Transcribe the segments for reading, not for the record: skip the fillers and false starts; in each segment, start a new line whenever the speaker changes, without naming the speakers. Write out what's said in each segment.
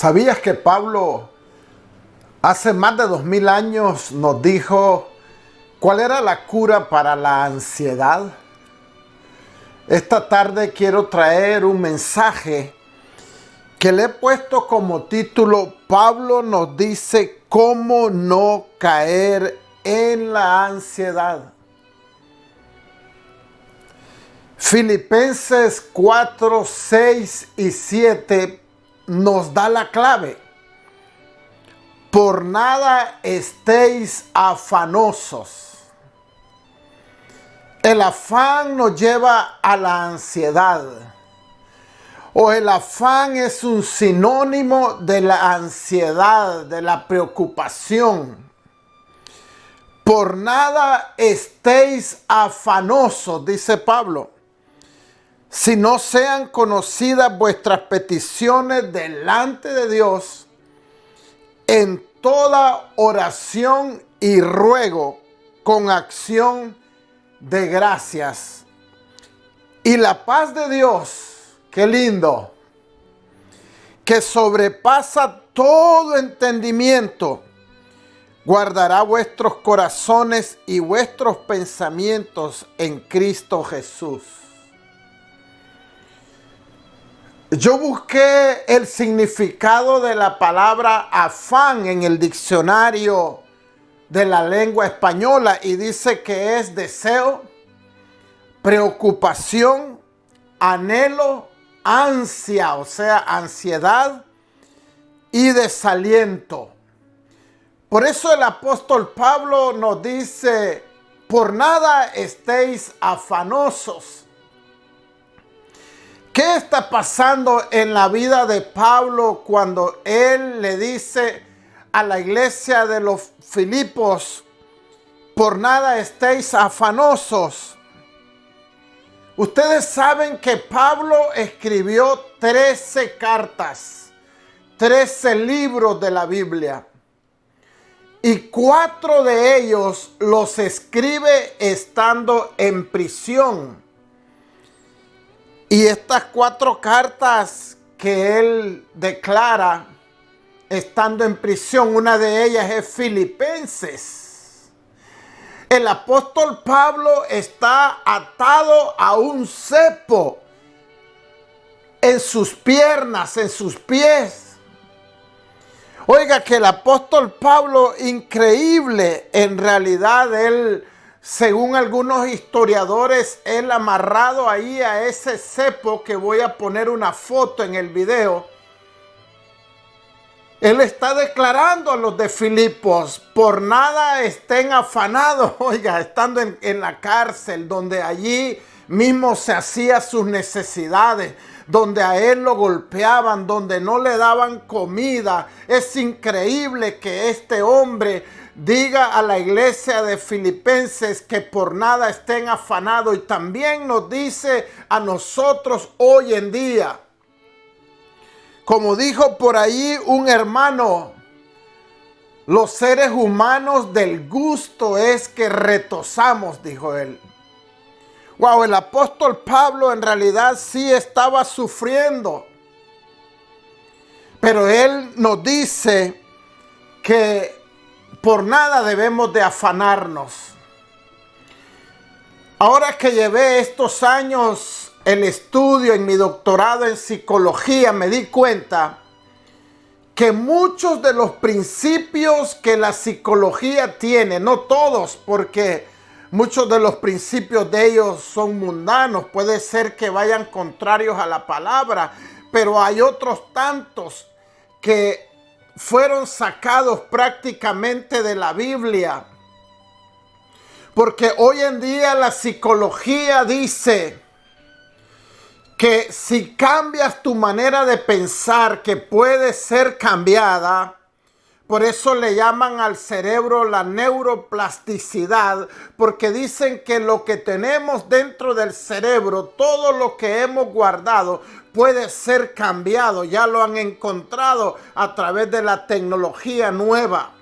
¿Sabías que Pablo hace más de 2000 años nos dijo cuál era la cura para la ansiedad? Esta tarde quiero traer un mensaje que le he puesto como título: Pablo nos dice cómo no caer en la ansiedad. Filipenses 4, 6 y 7 nos da la clave. Por nada estéis afanosos. El afán nos lleva a la ansiedad. O el afán es un sinónimo de la ansiedad, de la preocupación. Por nada estéis afanosos, dice Pablo, si no sean conocidas vuestras peticiones delante de Dios en toda oración y ruego con acción de gracias. Y la paz de Dios, qué lindo, que sobrepasa todo entendimiento, guardará vuestros corazones y vuestros pensamientos en Cristo Jesús. Yo busqué el significado de la palabra afán en el diccionario de la lengua española y dice que es deseo, preocupación, anhelo, ansia, o sea, ansiedad y desaliento. Por eso el apóstol Pablo nos dice: por nada estéis afanosos. ¿Qué está pasando en la vida de Pablo cuando él le dice a la iglesia de los Filipos: por nada estéis afanosos? Ustedes saben que Pablo escribió 13 cartas, 13 libros de la Biblia. Y 4 de ellos los escribe estando en prisión. Y estas 4 cartas que él declara estando en prisión, una de ellas es Filipenses. El apóstol Pablo está atado a un cepo en sus piernas, en sus pies. Oiga, que el apóstol Pablo, increíble, en realidad él, según algunos historiadores, él amarrado ahí a ese cepo, que voy a poner una foto en el video, él está declarando a los de Filipos: por nada estén afanados. Oiga, estando en la cárcel, donde allí mismo se hacía sus necesidades, donde a él lo golpeaban, donde no le daban comida. Es increíble que este hombre diga a la iglesia de Filipenses que por nada estén afanados. Y también nos dice a nosotros hoy en día, como dijo por ahí un hermano: los seres humanos del gusto es que retozamos, dijo él. Wow, el apóstol Pablo en realidad sí estaba sufriendo. Pero él nos dice que por nada debemos de afanarnos. Ahora que llevé estos años el estudio en mi doctorado en psicología, me di cuenta que muchos de los principios que la psicología tiene, no todos, porque muchos de los principios de ellos son mundanos, puede ser que vayan contrarios a la palabra, pero hay otros tantos que fueron sacados prácticamente de la Biblia. Porque hoy en día la psicología dice que si cambias tu manera de pensar, que puede ser cambiada, por eso le llaman al cerebro la neuroplasticidad, porque dicen que lo que tenemos dentro del cerebro, todo lo que hemos guardado, puede ser cambiado. Ya lo han encontrado a través de la tecnología nueva.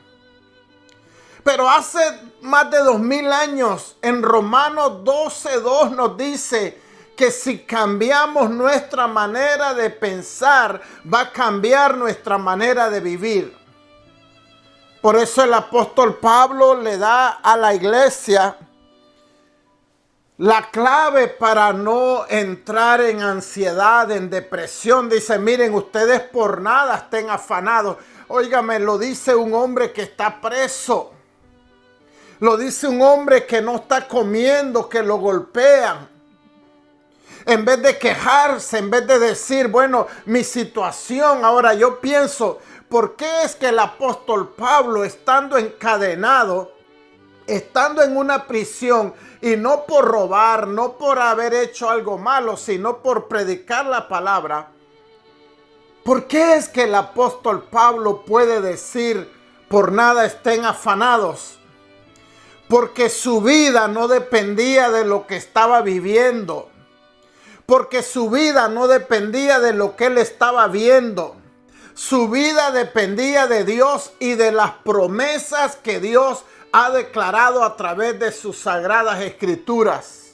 Pero hace más de 2000 años, en Romanos 12:2 nos dice que si cambiamos nuestra manera de pensar, va a cambiar nuestra manera de vivir. Por eso el apóstol Pablo le da a la iglesia la clave para no entrar en ansiedad, en depresión. Dice, miren, ustedes por nada estén afanados. Óigame, lo dice un hombre que está preso. Lo dice un hombre que no está comiendo, que lo golpean. En vez de quejarse, en vez de decir, bueno, mi situación, ahora yo pienso, ¿por qué es que el apóstol Pablo, estando encadenado, estando en una prisión, y no por robar, no por haber hecho algo malo, sino por predicar la palabra, ¿por qué es que el apóstol Pablo puede decir, por nada estén afanados? Porque su vida no dependía de lo que estaba viviendo. Porque su vida no dependía de lo que él estaba viendo. Su vida dependía de Dios y de las promesas que Dios ha declarado a través de sus sagradas escrituras.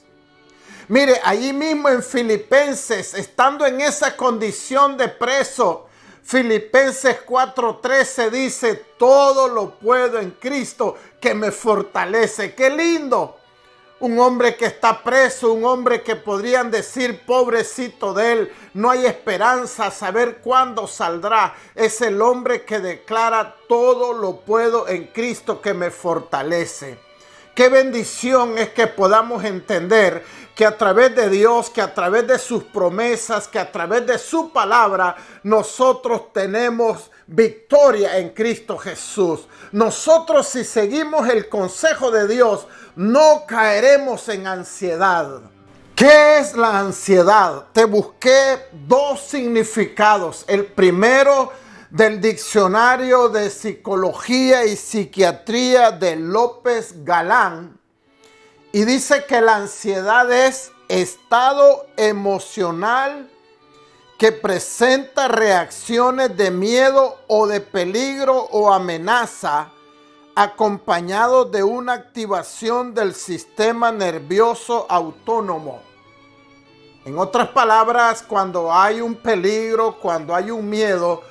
Mire, allí mismo en Filipenses, estando en esa condición de preso, Filipenses 4:13 dice, todo lo puedo en Cristo que me fortalece. ¡Qué lindo! Un hombre que está preso, un hombre que podrían decir, pobrecito de él, no hay esperanza a saber cuándo saldrá. Es el hombre que declara, todo lo puedo en Cristo que me fortalece. Qué bendición es que podamos entender que a través de Dios, que a través de sus promesas, que a través de su palabra, nosotros tenemos victoria en Cristo Jesús. Nosotros, si seguimos el consejo de Dios, no caeremos en ansiedad. ¿Qué es la ansiedad? Te busqué dos significados. El primero del diccionario de psicología y psiquiatría de López Galán. Y dice que la ansiedad es estado emocional que presenta reacciones de miedo o de peligro o amenaza, acompañado de una activación del sistema nervioso autónomo. En otras palabras, cuando hay un peligro, cuando hay un miedo,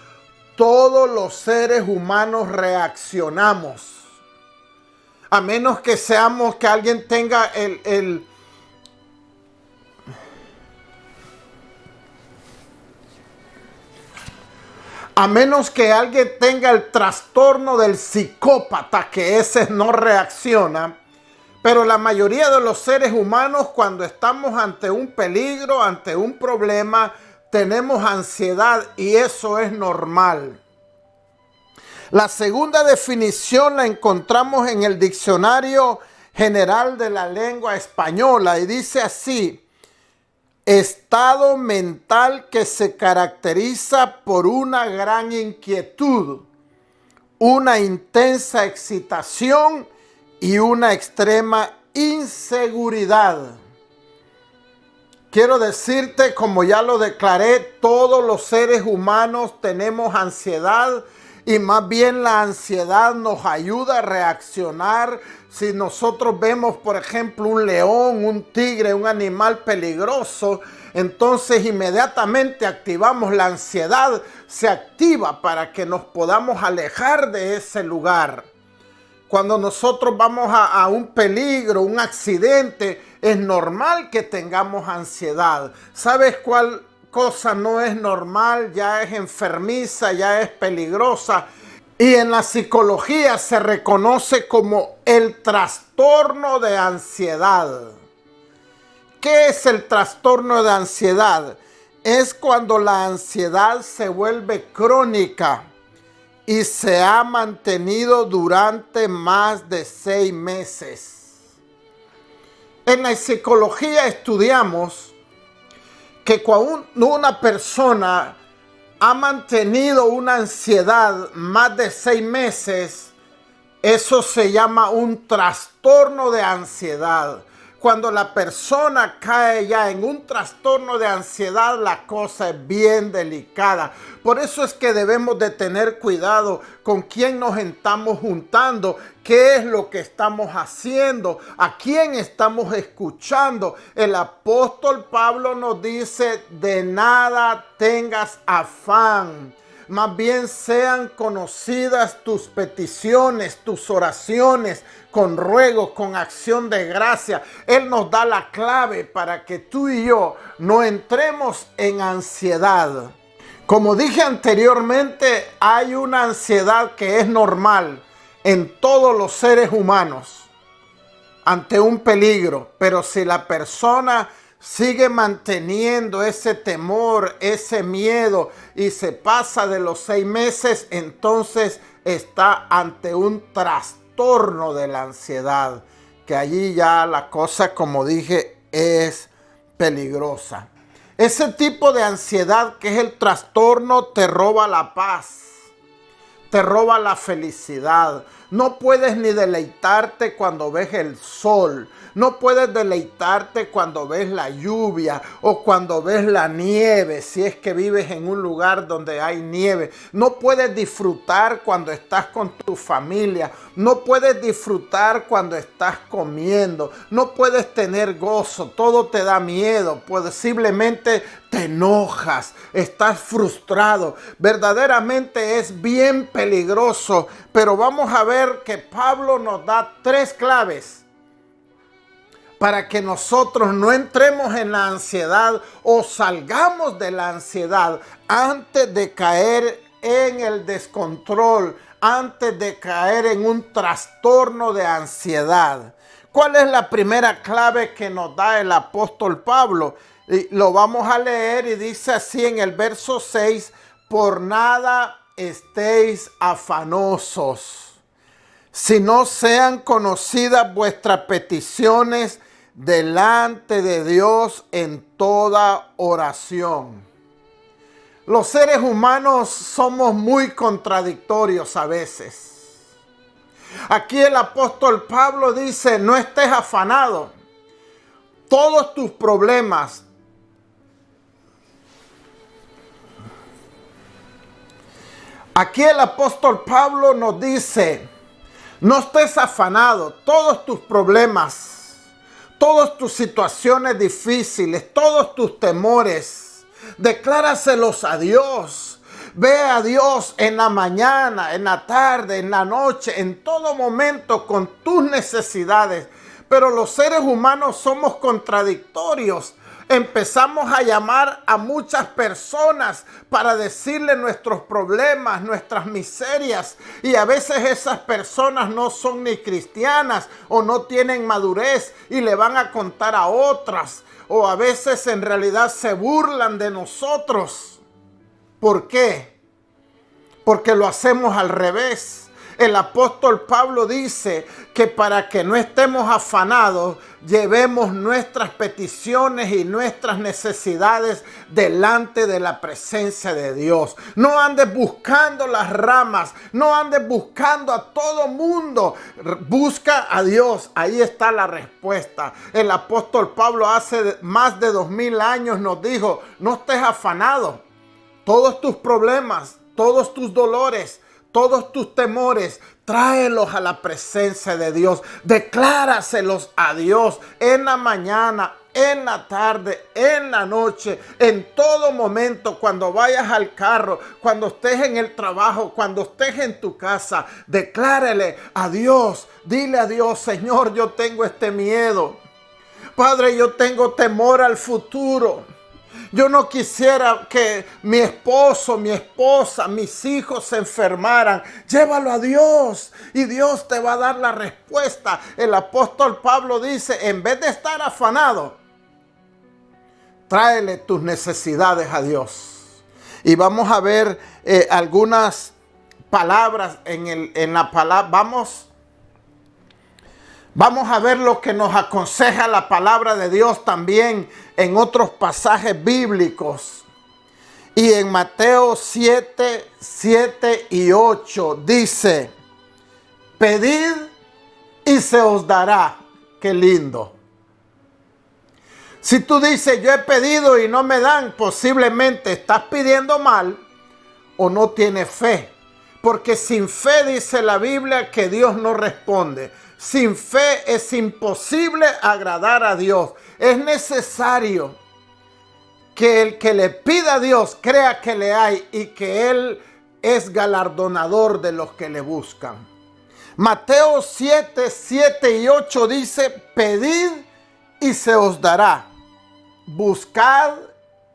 todos los seres humanos reaccionamos. A menos que seamos, que alguien tenga a menos que alguien tenga el trastorno del psicópata, que ese no reacciona. Pero la mayoría de los seres humanos, cuando estamos ante un peligro, ante un problema, tenemos ansiedad y eso es normal. La segunda definición la encontramos en el Diccionario General de la Lengua Española y dice así: estado mental que se caracteriza por una gran inquietud, una intensa excitación y una extrema inseguridad. Quiero decirte, como ya lo declaré, todos los seres humanos tenemos ansiedad. Y más bien la ansiedad nos ayuda a reaccionar. Si nosotros vemos, por ejemplo, un león, un tigre, un animal peligroso, entonces inmediatamente activamos la ansiedad. Se activa para que nos podamos alejar de ese lugar. Cuando nosotros vamos a un peligro, un accidente, es normal que tengamos ansiedad. ¿Sabes cuál cosa no es normal? Ya es enfermiza, ya es peligrosa. Y en la psicología se reconoce como el trastorno de ansiedad. ¿Qué es el trastorno de ansiedad? Es cuando la ansiedad se vuelve crónica y se ha mantenido durante más de 6 meses. En la psicología estudiamos que cuando una persona ha mantenido una ansiedad más de 6 meses, eso se llama un trastorno de ansiedad. Cuando la persona cae ya en un trastorno de ansiedad, la cosa es bien delicada. Por eso es que debemos de tener cuidado con quién nos estamos juntando, qué es lo que estamos haciendo, a quién estamos escuchando. El apóstol Pablo nos dice, de nada tengas afán. Más bien sean conocidas tus peticiones, tus oraciones, con ruego, con acción de gracia. Él nos da la clave para que tú y yo no entremos en ansiedad. Como dije anteriormente, hay una ansiedad que es normal en todos los seres humanos ante un peligro. Pero si la persona sigue manteniendo ese temor, ese miedo y se pasa de los 6 meses, entonces está ante un trastorno de la ansiedad, que allí ya la cosa, como dije, es peligrosa. Ese tipo de ansiedad, que es el trastorno, te roba la paz, te roba la felicidad. No puedes ni deleitarte cuando ves el sol. No puedes deleitarte cuando ves la lluvia o cuando ves la nieve, si es que vives en un lugar donde hay nieve. No puedes disfrutar cuando estás con tu familia. No puedes disfrutar cuando estás comiendo. No puedes tener gozo. Todo te da miedo. Posiblemente te enojas. Estás frustrado. Verdaderamente es bien peligroso. Pero vamos a ver que Pablo nos da 3 claves para que nosotros no entremos en la ansiedad o salgamos de la ansiedad antes de caer en el descontrol, antes de caer en un trastorno de ansiedad. ¿Cuál es la primera clave que nos da el apóstol Pablo? Y lo vamos a leer y dice así en el verso 6, por nada estéis afanosos, si no sean conocidas vuestras peticiones delante de Dios en toda oración. Los seres humanos somos muy contradictorios a veces. Aquí el apóstol Pablo dice, no estés afanado. Todos tus problemas, aquí el apóstol Pablo nos dice, no estés afanado. Todos tus problemas, todas tus situaciones difíciles, todos tus temores, decláraselos a Dios. Ve a Dios en la mañana, en la tarde, en la noche, en todo momento con tus necesidades. Pero los seres humanos somos contradictorios. Empezamos a llamar a muchas personas para decirle nuestros problemas, nuestras miserias. Y a veces esas personas no son ni cristianas o no tienen madurez y le van a contar a otras. O a veces en realidad se burlan de nosotros. ¿Por qué? Porque lo hacemos al revés. El apóstol Pablo dice que para que no estemos afanados, llevemos nuestras peticiones y nuestras necesidades delante de la presencia de Dios. No andes buscando las ramas, no andes buscando a todo mundo. Busca a Dios, ahí está la respuesta. El apóstol Pablo hace más de 2000 años nos dijo, no estés afanado. Todos tus problemas, todos tus dolores, todos tus temores, tráelos a la presencia de Dios. Decláraselos a Dios en la mañana, en la tarde, en la noche, en todo momento, cuando vayas al carro, cuando estés en el trabajo, cuando estés en tu casa. Declárele a Dios, dile a Dios, Señor, yo tengo este miedo. Padre, yo tengo temor al futuro. Yo no quisiera que mi esposo, mi esposa, mis hijos se enfermaran. Llévalo a Dios y Dios te va a dar la respuesta. El apóstol Pablo dice, en vez de estar afanado, tráele tus necesidades a Dios. Y vamos a ver algunas palabras en la palabra. Vamos a ver lo que nos aconseja la palabra de Dios también en otros pasajes bíblicos. Y en Mateo 7, 7 y 8 dice, pedid y se os dará. Qué lindo. Si tú dices, yo he pedido y no me dan, posiblemente estás pidiendo mal o no tienes fe. Porque sin fe dice la Biblia que Dios no responde. Sin fe es imposible agradar a Dios. Es necesario que el que le pida a Dios crea que le hay y que Él es galardonador de los que le buscan. Mateo 7, 7 y 8 dice, pedid y se os dará. Buscad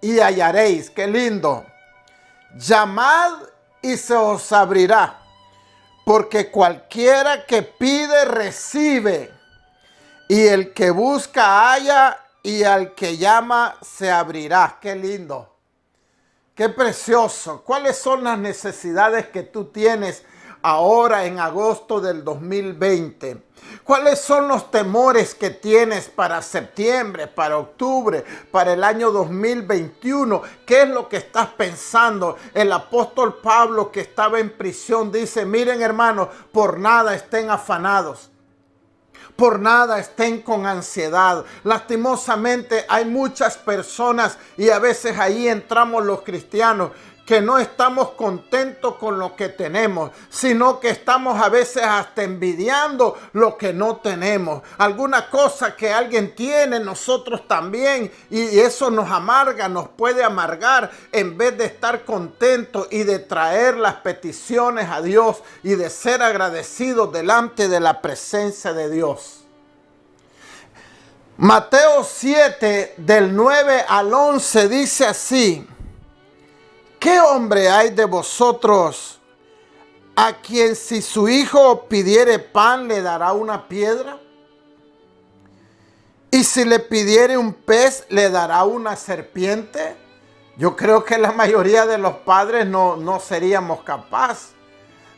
y hallaréis. Qué lindo. Llamad y se os abrirá. Porque cualquiera que pide, recibe. Y el que busca, halla. Y al que llama, se abrirá. Qué lindo. Qué precioso. ¿Cuáles son las necesidades que tú tienes ahora en agosto del 2020? ¿Cuáles son los temores que tienes para septiembre, para octubre, para el año 2021? ¿Qué es lo que estás pensando? El apóstol Pablo, que estaba en prisión, dice, miren hermanos, por nada estén afanados. Por nada estén con ansiedad. Lastimosamente hay muchas personas, y a veces ahí entramos los cristianos, que no estamos contentos con lo que tenemos, sino que estamos a veces hasta envidiando lo que no tenemos. Alguna cosa que alguien tiene, nosotros también, y eso nos amarga, nos puede amargar, en vez de estar contentos y de traer las peticiones a Dios y de ser agradecidos delante de la presencia de Dios. Mateo 7, del 9 al 11, dice así: ¿qué hombre hay de vosotros a quien si su hijo pidiere pan le dará una piedra? ¿Y si le pidiere un pez le dará una serpiente? Yo creo que la mayoría de los padres no seríamos capaces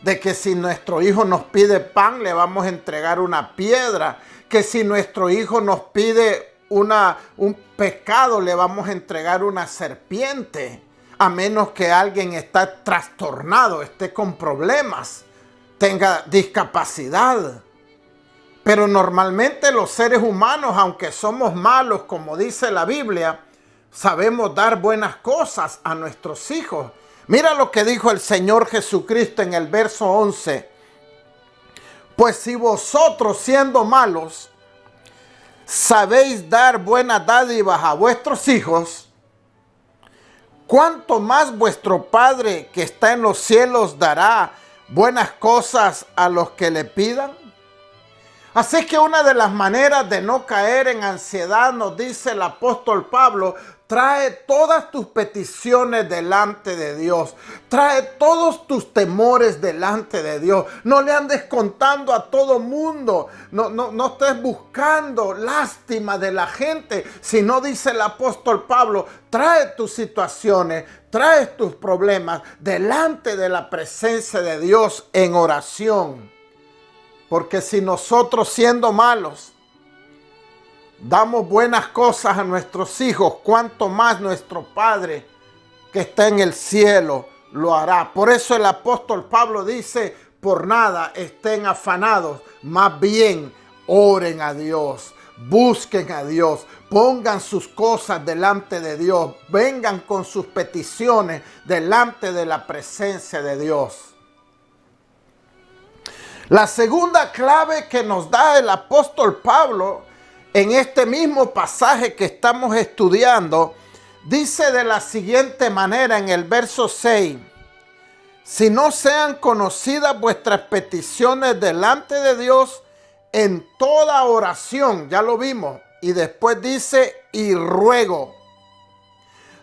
de que si nuestro hijo nos pide pan le vamos a entregar una piedra. Que si nuestro hijo nos pide un pescado le vamos a entregar una serpiente. A menos que alguien esté trastornado, esté con problemas, tenga discapacidad. Pero normalmente los seres humanos, aunque somos malos, como dice la Biblia, sabemos dar buenas cosas a nuestros hijos. Mira lo que dijo el Señor Jesucristo en el verso 11. Pues si vosotros, siendo malos, sabéis dar buenas dádivas a vuestros hijos, ¿cuánto más vuestro Padre que está en los cielos dará buenas cosas a los que le pidan? Así que una de las maneras de no caer en ansiedad, nos dice el apóstol Pablo, trae todas tus peticiones delante de Dios. Trae todos tus temores delante de Dios. No le andes contando a todo mundo. No estés buscando lástima de la gente. Sino, dice el apóstol Pablo, trae tus situaciones, trae tus problemas delante de la presencia de Dios en oración. Porque si nosotros, siendo malos, damos buenas cosas a nuestros hijos, cuánto más nuestro Padre que está en el cielo lo hará. Por eso el apóstol Pablo dice, por nada estén afanados, más bien oren a Dios, busquen a Dios, pongan sus cosas delante de Dios, vengan con sus peticiones delante de la presencia de Dios. La segunda clave que nos da el apóstol Pablo en este mismo pasaje que estamos estudiando, dice de la siguiente manera en el verso 6. Si no sean conocidas vuestras peticiones delante de Dios en toda oración, ya lo vimos, y después dice, y ruego.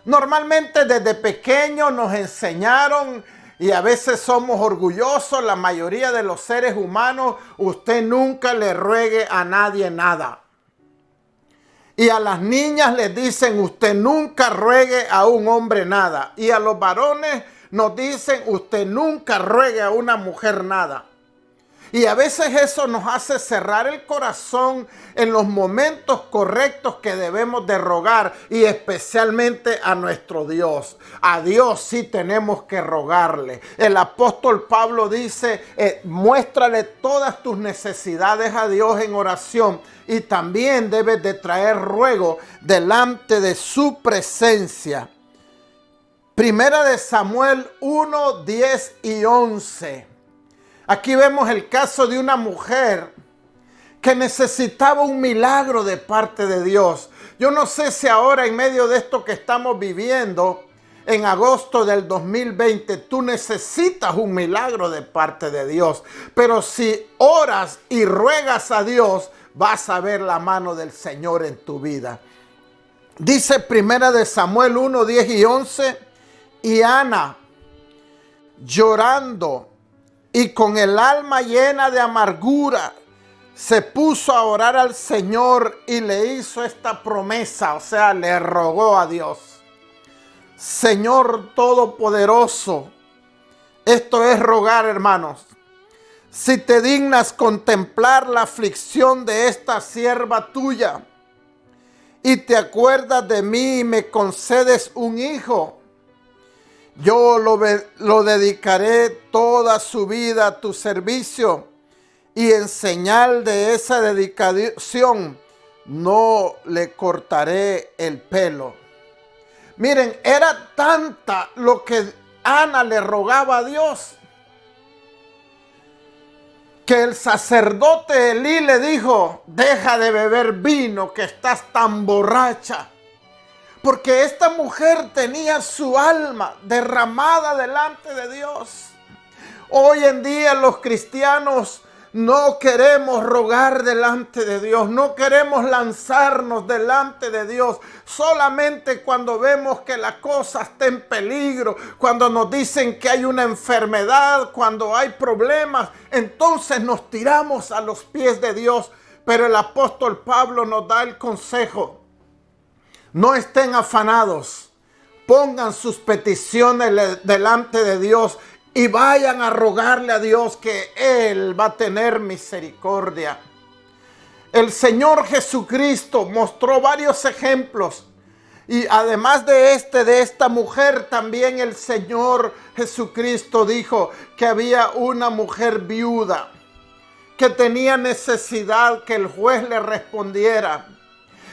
Normalmente desde pequeños nos enseñaron, y a veces somos orgullosos, la mayoría de los seres humanos, usted nunca le ruegue a nadie nada. Y a las niñas les dicen, usted nunca ruegue a un hombre nada. Y a los varones nos dicen, usted nunca ruegue a una mujer nada. Y a veces eso nos hace cerrar el corazón en los momentos correctos que debemos de rogar, y especialmente a nuestro Dios. A Dios sí tenemos que rogarle. El apóstol Pablo dice, muéstrale todas tus necesidades a Dios en oración, y también debes de traer ruego delante de su presencia. Primera de Samuel 1, 10 y 11. Aquí vemos el caso de una mujer que necesitaba un milagro de parte de Dios. Yo no sé si ahora, en medio de esto que estamos viviendo, en agosto del 2020, tú necesitas un milagro de parte de Dios. Pero si oras y ruegas a Dios, vas a ver la mano del Señor en tu vida. Dice Primera de Samuel 1, 10 y 11, y Ana, llorando y con el alma llena de amargura, se puso a orar al Señor y le hizo esta promesa, o sea, le rogó a Dios. Señor Todopoderoso, esto es rogar, hermanos. Si te dignas contemplar la aflicción de esta sierva tuya y te acuerdas de mí y me concedes un hijo, yo lo dedicaré toda su vida a tu servicio, y en señal de esa dedicación no le cortaré el pelo. Miren, era tanta lo que Ana le rogaba a Dios, que el sacerdote Elí le dijo, deja de beber vino, que estás tan borracha. Porque esta mujer tenía su alma derramada delante de Dios. Hoy en día los cristianos no queremos rogar delante de Dios, no queremos lanzarnos delante de Dios. Solamente cuando vemos que la cosa está en peligro, cuando nos dicen que hay una enfermedad, cuando hay problemas, entonces nos tiramos a los pies de Dios. Pero el apóstol Pablo nos da el consejo: no estén afanados, pongan sus peticiones delante de Dios y vayan a rogarle a Dios, que Él va a tener misericordia. El Señor Jesucristo mostró varios ejemplos, y además de esta mujer, también el Señor Jesucristo dijo que había una mujer viuda que tenía necesidad que el juez le respondiera.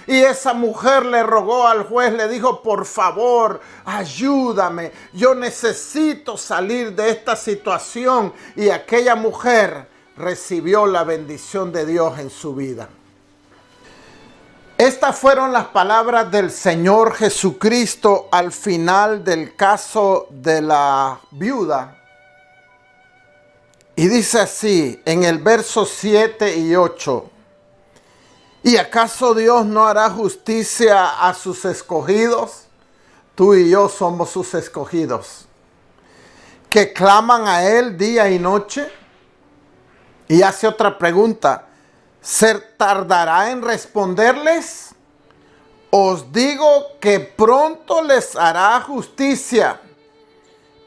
Y esa mujer le rogó al juez, le dijo, por favor, ayúdame, yo necesito salir de esta situación. Y aquella mujer recibió la bendición de Dios en su vida. Estas fueron las palabras del Señor Jesucristo al final del caso de la viuda. Y dice así en el verso 7 y 8. ¿Y acaso Dios no hará justicia a sus escogidos? Tú y yo somos sus escogidos, que claman a Él día y noche. Y hace otra pregunta: ¿se tardará en responderles? Os digo que pronto les hará justicia.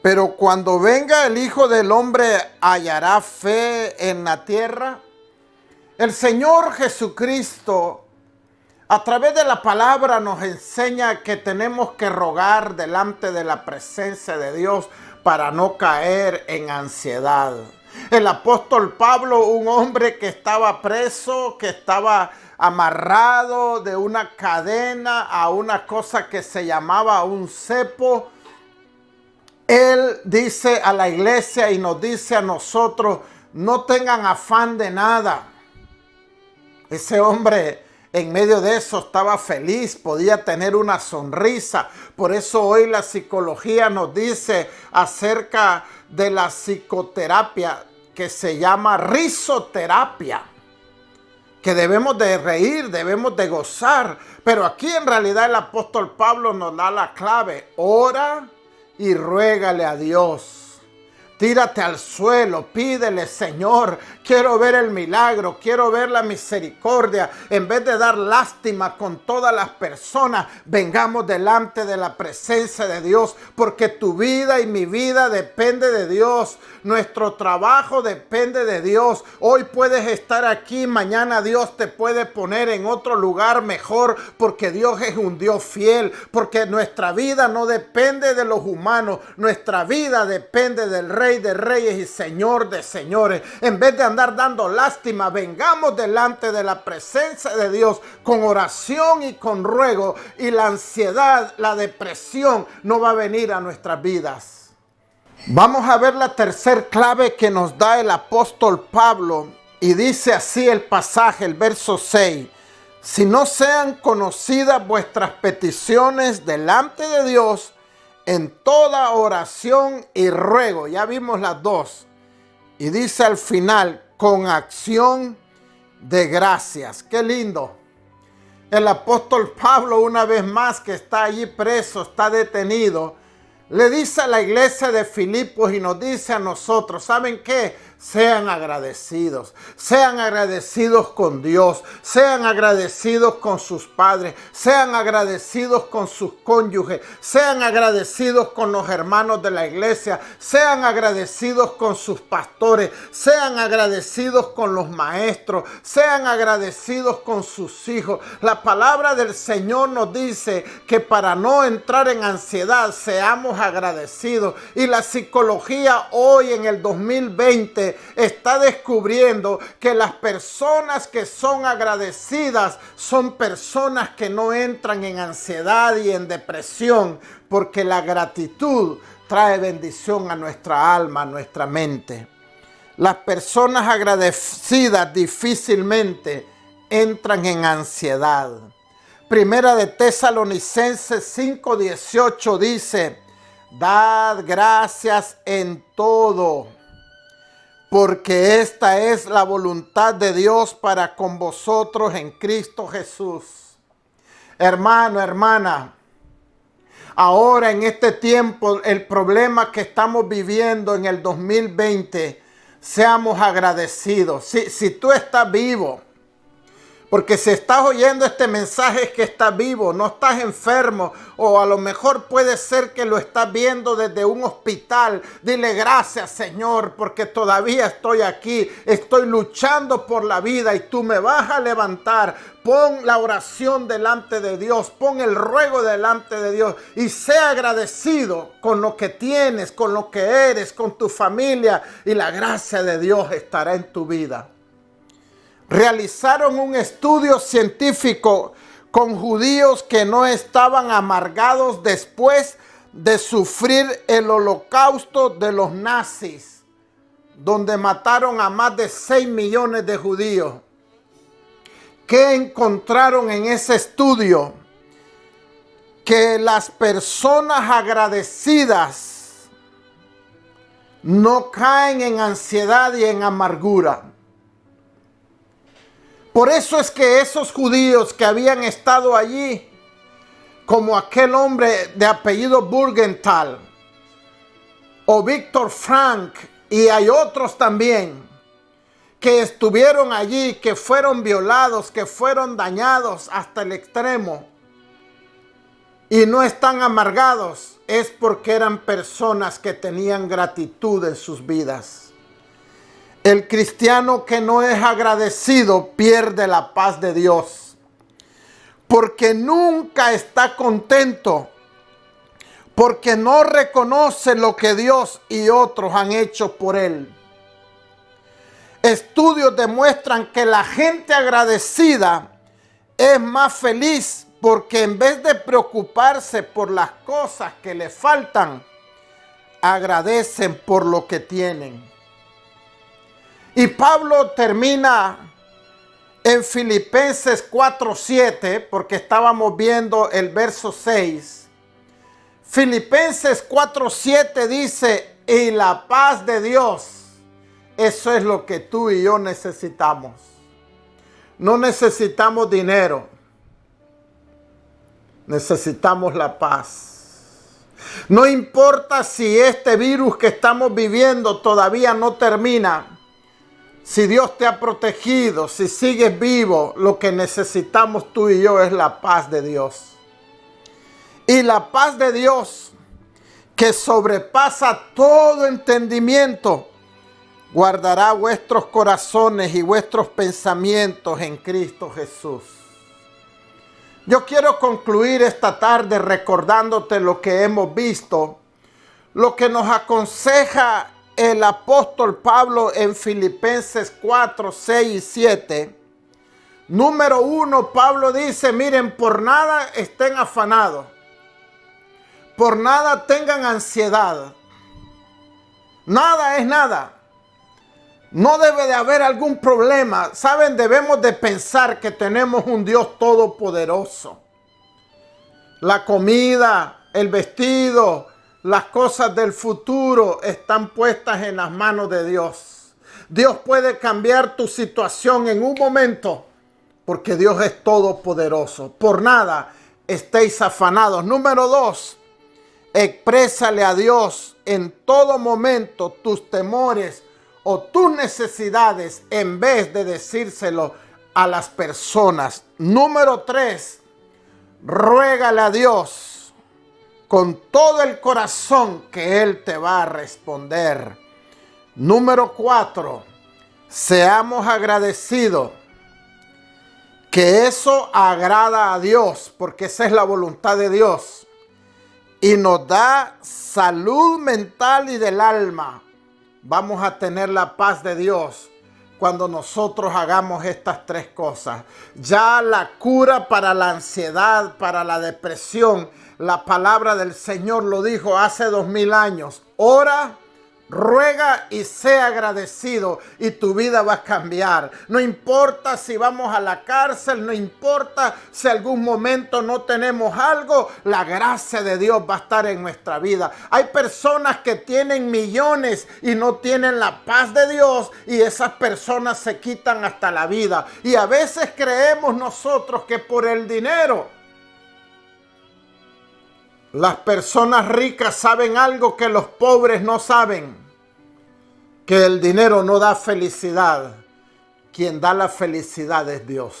Pero cuando venga el Hijo del Hombre, ¿hallará fe en la tierra? El Señor Jesucristo, a través de la palabra, nos enseña que tenemos que rogar delante de la presencia de Dios para no caer en ansiedad. El apóstol Pablo, un hombre que estaba preso, que estaba amarrado de una cadena a una cosa que se llamaba un cepo, él dice a la iglesia y nos dice a nosotros: no tengan afán de nada. Ese hombre, en medio de eso, estaba feliz, podía tener una sonrisa. Por eso hoy la psicología nos dice acerca de la psicoterapia, que se llama risoterapia, que debemos de reír, debemos de gozar. Pero aquí en realidad el apóstol Pablo nos da la clave: ora y ruégale a Dios. Tírate al suelo, pídele, Señor, quiero ver el milagro, quiero ver la misericordia. En vez de dar lástima con todas las personas, vengamos delante de la presencia de Dios, porque tu vida y mi vida depende de Dios. Nuestro trabajo depende de Dios. Hoy puedes estar aquí, mañana Dios te puede poner en otro lugar mejor, porque Dios es un Dios fiel, porque nuestra vida no depende de los humanos, nuestra vida depende del Rey de Reyes y Señor de Señores. En vez de andar dando lástima, vengamos delante de la presencia de Dios con oración y con ruego, y la ansiedad, la depresión no va a venir a nuestras vidas. Vamos a ver la tercer clave que nos da el apóstol Pablo, y dice así el pasaje, el verso 6: si no sean conocidas vuestras peticiones delante de Dios en toda oración y ruego. Ya vimos las dos. Y dice al final, con acción de gracias. Qué lindo. El apóstol Pablo, una vez más, que está allí preso, está detenido, le dice a la iglesia de Filipos y nos dice a nosotros, ¿saben qué? Sean agradecidos con Dios, sean agradecidos con sus padres, sean agradecidos con sus cónyuges, sean agradecidos con los hermanos de la iglesia, sean agradecidos con sus pastores, sean agradecidos con los maestros, sean agradecidos con sus hijos. La palabra del Señor nos dice que para no entrar en ansiedad, seamos agradecidos. Y la psicología hoy en el 2020 está descubriendo que las personas que son agradecidas son personas que no entran en ansiedad y en depresión, porque la gratitud trae bendición a nuestra alma, a nuestra mente. Las personas agradecidas difícilmente entran en ansiedad. Primera de Tesalonicenses 5:18 dice: dad gracias en todo, porque esta es la voluntad de Dios para con vosotros en Cristo Jesús. Hermano, hermana, ahora en este tiempo, el problema que estamos viviendo en el 2020, seamos agradecidos. Si tú estás vivo, porque si estás oyendo este mensaje es que estás vivo, no estás enfermo, o a lo mejor puede ser que lo estás viendo desde un hospital. Dile gracias, Señor, porque todavía estoy aquí, estoy luchando por la vida y tú me vas a levantar. Pon la oración delante de Dios, pon el ruego delante de Dios y sea agradecido con lo que tienes, con lo que eres, con tu familia, y la gracia de Dios estará en tu vida. Realizaron un estudio científico con judíos que no estaban amargados después de sufrir el holocausto de los nazis, donde mataron a más de 6 millones de judíos. ¿Qué encontraron en ese estudio? Que las personas agradecidas no caen en ansiedad y en amargura. Por eso es que esos judíos que habían estado allí, como aquel hombre de apellido Burgenthal o Víctor Frank, y hay otros también que estuvieron allí, que fueron violados, que fueron dañados hasta el extremo y no están amargados, es porque eran personas que tenían gratitud en sus vidas. El cristiano que no es agradecido pierde la paz de Dios, porque nunca está contento, porque no reconoce lo que Dios y otros han hecho por él. Estudios demuestran que la gente agradecida es más feliz, porque en vez de preocuparse por las cosas que le faltan, agradecen por lo que tienen. Y Pablo termina en Filipenses 4:7, porque estábamos viendo el verso 6. Filipenses 4:7 dice: y la paz de Dios, eso es lo que tú y yo necesitamos. No necesitamos dinero, necesitamos la paz. No importa si este virus que estamos viviendo todavía no termina. Si Dios te ha protegido, si sigues vivo, lo que necesitamos tú y yo es la paz de Dios. Y la paz de Dios, que sobrepasa todo entendimiento, guardará vuestros corazones y vuestros pensamientos en Cristo Jesús. Yo quiero concluir esta tarde recordándote lo que hemos visto, lo que nos aconseja el apóstol Pablo en Filipenses 4, 6 y 7. Número 1, Pablo dice, miren, por nada estén afanados, por nada tengan ansiedad. Nada es nada. No debe de haber algún problema. Saben, debemos de pensar que tenemos un Dios todopoderoso. La comida, el vestido, las cosas del futuro están puestas en las manos de Dios. Dios puede cambiar tu situación en un momento porque Dios es todopoderoso. Por nada estéis afanados. Número 2, exprésale a Dios en todo momento tus temores o tus necesidades en vez de decírselo a las personas. Número 3, ruégale a Dios con todo el corazón que Él te va a responder. Número 4, seamos agradecidos, que eso agrada a Dios, porque esa es la voluntad de Dios. Y nos da salud mental y del alma. Vamos a tener la paz de Dios cuando nosotros hagamos estas 3 cosas. Ya la cura para la ansiedad, para la depresión, la palabra del Señor lo dijo hace 2000 años. Ora, ruega y sea agradecido y tu vida va a cambiar. No importa si vamos a la cárcel, no importa si algún momento no tenemos algo, la gracia de Dios va a estar en nuestra vida. Hay personas que tienen millones y no tienen la paz de Dios y esas personas se quitan hasta la vida. Y a veces creemos nosotros que por el dinero, las personas ricas saben algo que los pobres no saben, que el dinero no da felicidad. Quien da la felicidad es Dios.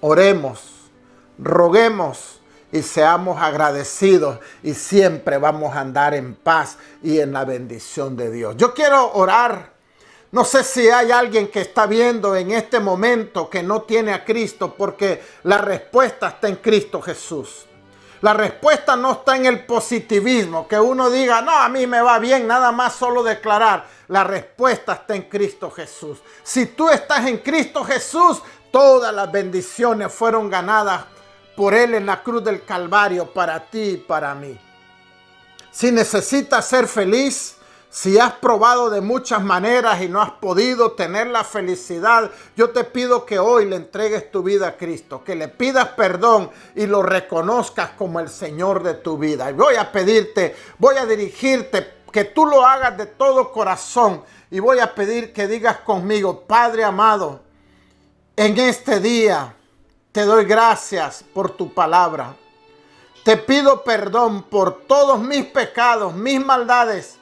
Oremos, roguemos y seamos agradecidos y siempre vamos a andar en paz y en la bendición de Dios. Yo quiero orar. No sé si hay alguien que está viendo en este momento que no tiene a Cristo, porque la respuesta está en Cristo Jesús. La respuesta no está en el positivismo, que uno diga, no, a mí me va bien, nada más solo declarar. La respuesta está en Cristo Jesús. Si tú estás en Cristo Jesús, todas las bendiciones fueron ganadas por Él en la cruz del Calvario para ti y para mí. Si necesitas ser feliz, si has probado de muchas maneras y no has podido tener la felicidad, yo te pido que hoy le entregues tu vida a Cristo, que le pidas perdón y lo reconozcas como el Señor de tu vida. Y voy a pedirte, voy a dirigirte, que tú lo hagas de todo corazón y voy a pedir que digas conmigo, Padre amado, en este día te doy gracias por tu palabra. Te pido perdón por todos mis pecados, mis maldades.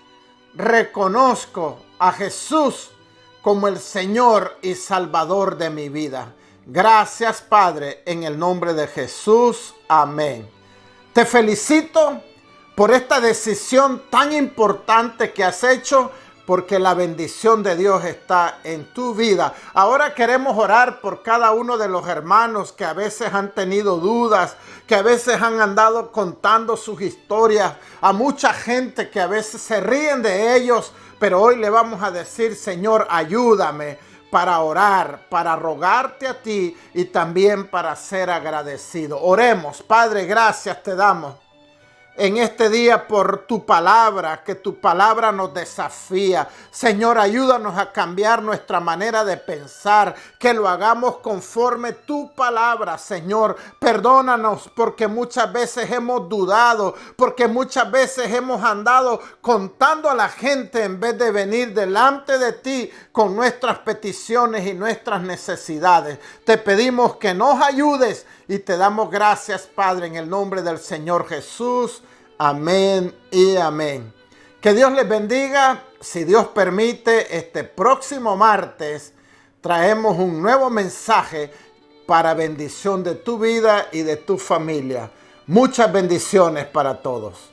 Reconozco a Jesús como el Señor y Salvador de mi vida. Gracias, Padre, en el nombre de Jesús. Amén. Te felicito por esta decisión tan importante que has hecho, porque la bendición de Dios está en tu vida. Ahora queremos orar por cada uno de los hermanos que a veces han tenido dudas, que a veces han andado contando sus historias, a mucha gente que a veces se ríen de ellos, pero hoy le vamos a decir, Señor, ayúdame para orar, para rogarte a ti y también para ser agradecido. Oremos. Padre, gracias te damos en este día por tu palabra, que tu palabra nos desafía. Señor, ayúdanos a cambiar nuestra manera de pensar, que lo hagamos conforme tu palabra, Señor. Perdónanos porque muchas veces hemos dudado, porque muchas veces hemos andado contando a la gente en vez de venir delante de ti con nuestras peticiones y nuestras necesidades. Te pedimos que nos ayudes y te damos gracias, Padre, en el nombre del Señor Jesús. Amén y amén. Que Dios les bendiga. Si Dios permite, este próximo martes traemos un nuevo mensaje para bendición de tu vida y de tu familia. Muchas bendiciones para todos.